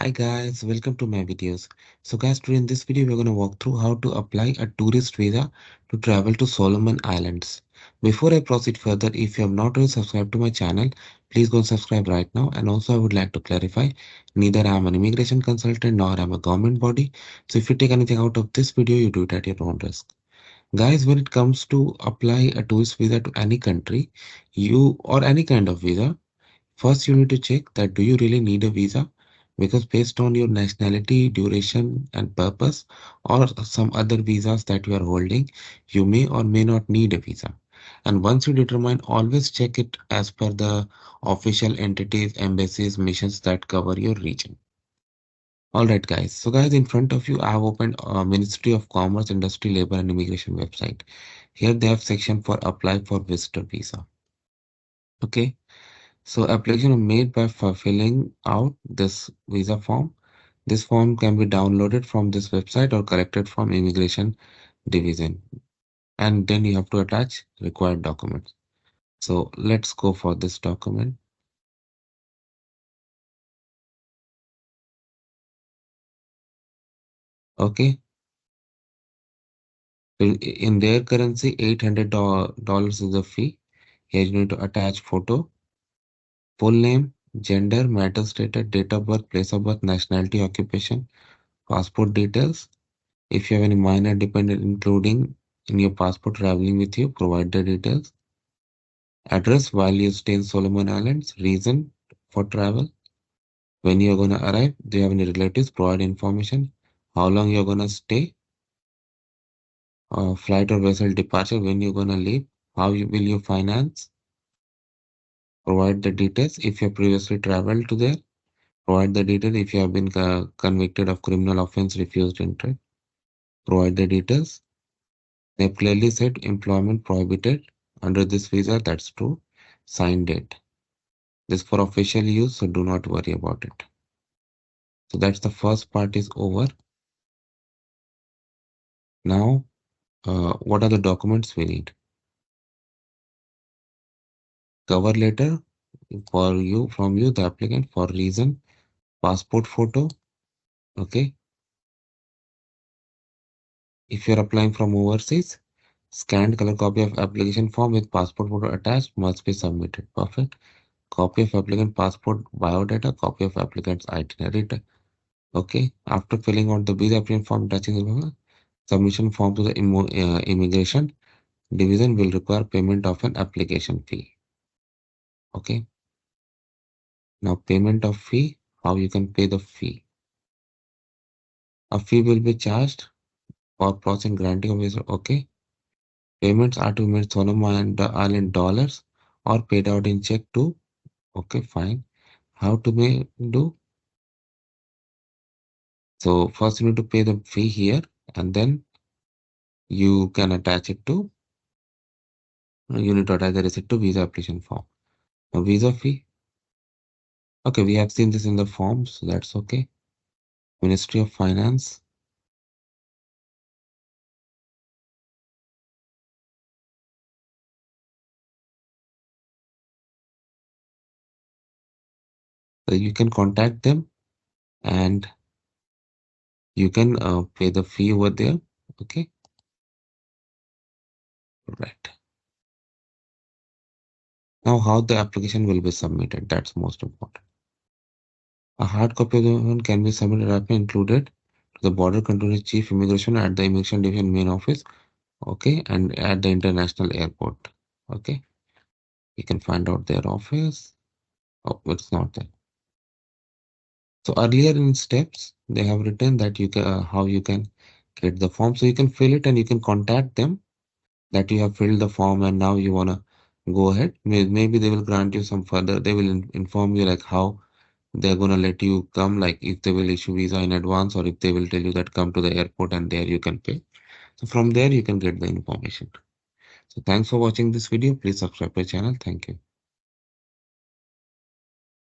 Hi guys, welcome to my videos. So guys, today in this video we're going to walk through how to apply a tourist visa to travel to Solomon Islands. Before I proceed further, if you have not already subscribed to my channel, please go and subscribe right now. And also I would like to clarify, neither I am an immigration consultant nor I am a government body. So if you take anything out of this video, you do it at your own risk. Guys, when it comes to apply a tourist visa to any country, you or any kind of visa, first, you need to check that do you really need a visa? Because based on your nationality, duration, and purpose, or some other visas that you are holding, you may or may not need a visa. And once you determine, always check it as per the official entities, embassies, missions that cover your region. All right, guys. So, guys, in front of you, I have opened Ministry of Commerce, Industry, Labor, and Immigration website. Here they have section for apply for visitor visa. Okay. So application is made by filling out this visa form. This form can be downloaded from this website or collected from immigration division. And then you have to attach required documents. So let's go for this document. Okay. In their currency, $800 is the fee. Here you need to attach photo, full name, gender, marital status, date of birth, place of birth, nationality, occupation, passport details. If you have any minor dependent, including in your passport traveling with you, provide the details. Address while you stay in Solomon Islands, reason for travel, when you're going to arrive, do you have any relatives, provide information, how long you're going to stay, flight or vessel departure, when you're going to leave, will you finance, provide the details. If you have previously traveled to there, provide the details. If you have been convicted of criminal offense, refused entry, provide the details. They clearly said employment prohibited under this visa. That's true. Sign date. This for official use, so do not worry about it. So that's the first part is over. Now, what are the documents we need? Cover letter for you, from you, the applicant, for reason, passport photo. Okay. If you're applying from overseas, scanned color copy of application form with passport photo attached must be submitted. Perfect. Copy of applicant passport biodata, copy of applicant's itinerary. Okay. After filling out the visa application form, touching the submission form to the immigration division will require payment of an application fee. Okay. Now payment of fee, how you can pay the fee. A fee will be charged for processing granting of visa. Okay. Payments are to be made Solomon Island dollars or paid out in check too. Okay, fine. How to do? So first you need to pay the fee here and then you can attach it to, you need to attach the receipt to visa application form. Now visa fee. Okay, we have seen this in the form, so that's okay. Ministry of Finance. So you can contact them and you can pay the fee over there. Okay, right. Now how the application will be submitted, that's most important. A hard copy of the document can be submitted rapidly included to the Border Control Chief Immigration at the Immigration Division main office. Okay, and at the international airport. Okay, you can find out their office. Oh, it's not there. So earlier in steps, they have written that you can how you can get the form. So you can fill it and you can contact them that you have filled the form and now you wanna go ahead. Maybe they will grant you some further. They will inform you like how they're gonna let you come, like if they will issue visa in advance or if they will tell you that come to the airport and there you can pay. So from there you can get the information. So thanks for watching this video. Please subscribe to the channel. Thank you.